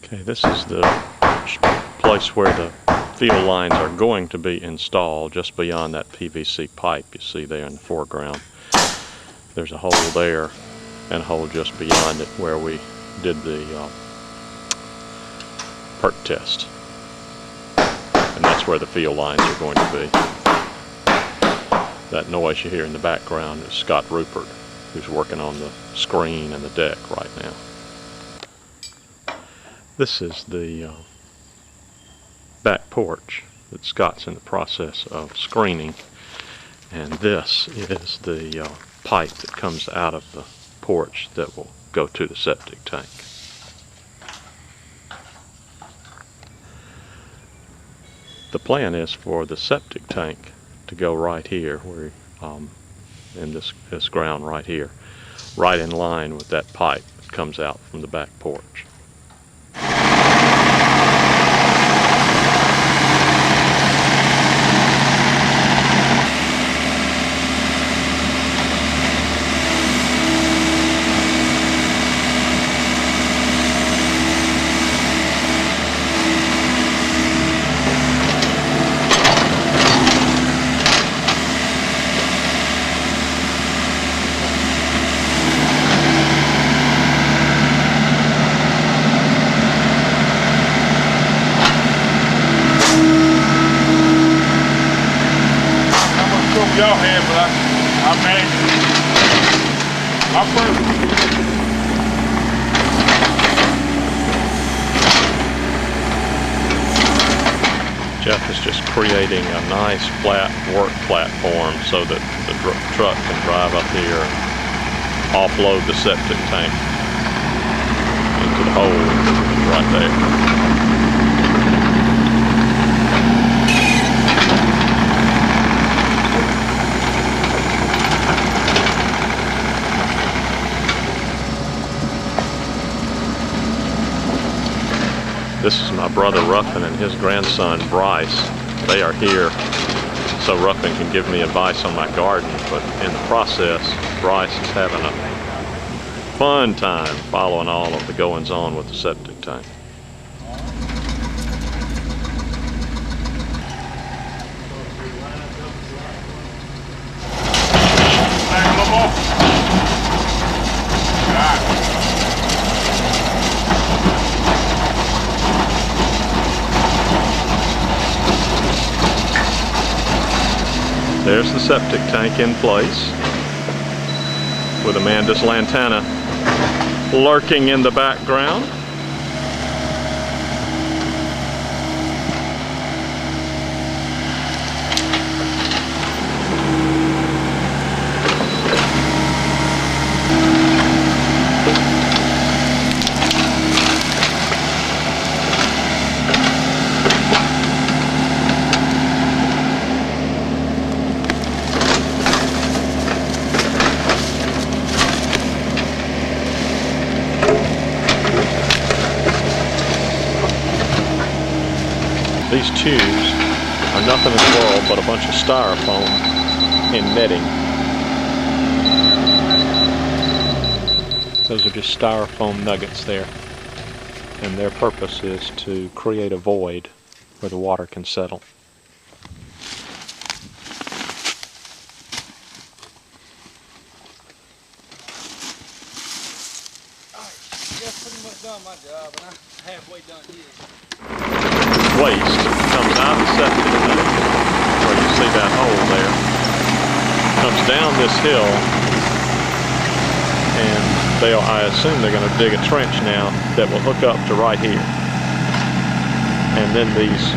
Okay, this is the place where the field lines are going to be installed, just beyond that PVC pipe you see there in the foreground. There's a hole there and a hole just beyond it where we did the perk test. And that's where the field lines are going to be. That noise you hear in the background is Scott Rupert, who's working on the screen and the deck right now. This is the back porch that Scott's in the process of screening, and this is the pipe that comes out of the porch that will go to the septic tank. The plan is for the septic tank to go right here, where in this ground right here, right in line with that pipe that comes out from the back porch. Y'all have, but I managed my first. Jeff is just creating a nice flat work platform so that the truck can drive up here and offload the septic tank into the hole right there. This is my brother Ruffin and his grandson Bryce. They are here so Ruffin can give me advice on my garden, but in the process, Bryce is having a fun time following all of the goings-on with the septic tank. There's the septic tank in place, with Amanda's lantana lurking in the background. These tubes are nothing in the world but a bunch of styrofoam in netting. Those are just styrofoam nuggets there, and their purpose is to create a void where the water can settle. Just pretty much done my job, and I'm halfway done his. Waste comes out of the septic tank, where you see that hole there, comes down this hill, and I assume they're going to dig a trench now that will hook up to right here. And then these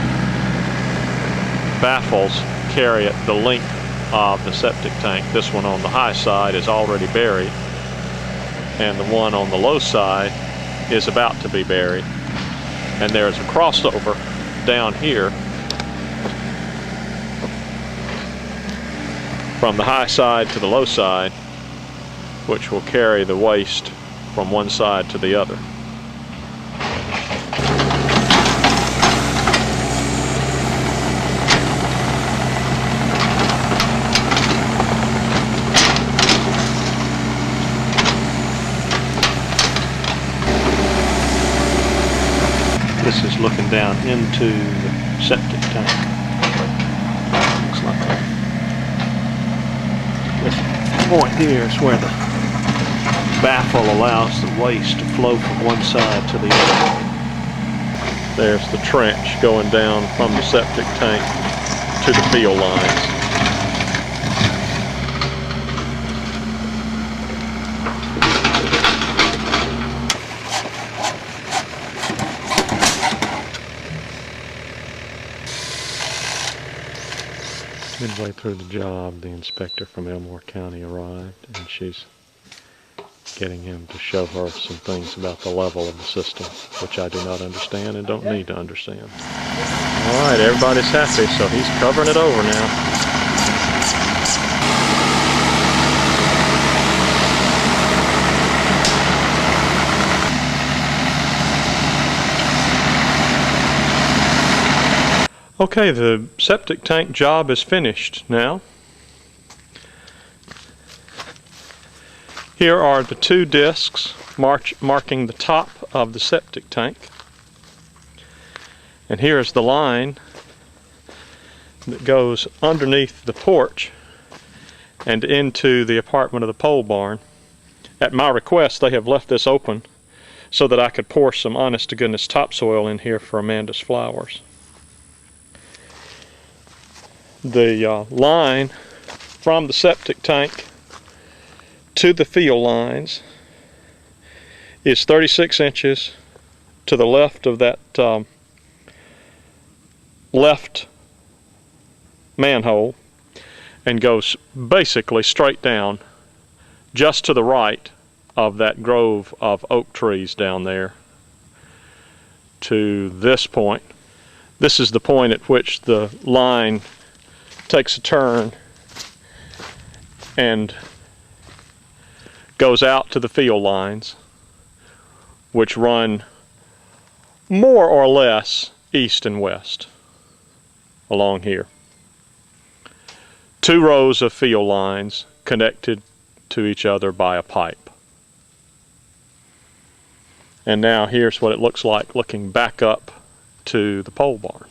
baffles carry it the length of the septic tank. This one on the high side is already buried, and the one on the low side is about to be buried. And there's a crossover down here from the high side to the low side, which will carry the waste from one side to the other. This is looking down into the septic tank. Looks like that. This point here is where the baffle allows the waste to flow from one side to the other. There's the trench going down from the septic tank to the field lines. Midway through the job, the inspector from Elmore County arrived, and she's getting him to show her some things about the level of the system, which I do not understand and don't need to understand. All right, everybody's happy, so he's covering it over now. Okay, the septic tank job is finished now. Here are the two discs marking the top of the septic tank. And here is the line that goes underneath the porch and into the apartment of the pole barn. At my request, they have left this open so that I could pour some honest-to-goodness topsoil in here for Amanda's flowers. The line from the septic tank to the field lines is 36 inches to the left of that left manhole and goes basically straight down just to the right of that grove of oak trees down there to this point. This is the point at which the line takes a turn and goes out to the field lines, which run more or less east and west along here. Two rows of field lines connected to each other by a pipe. And now here's what it looks like looking back up to the pole barn.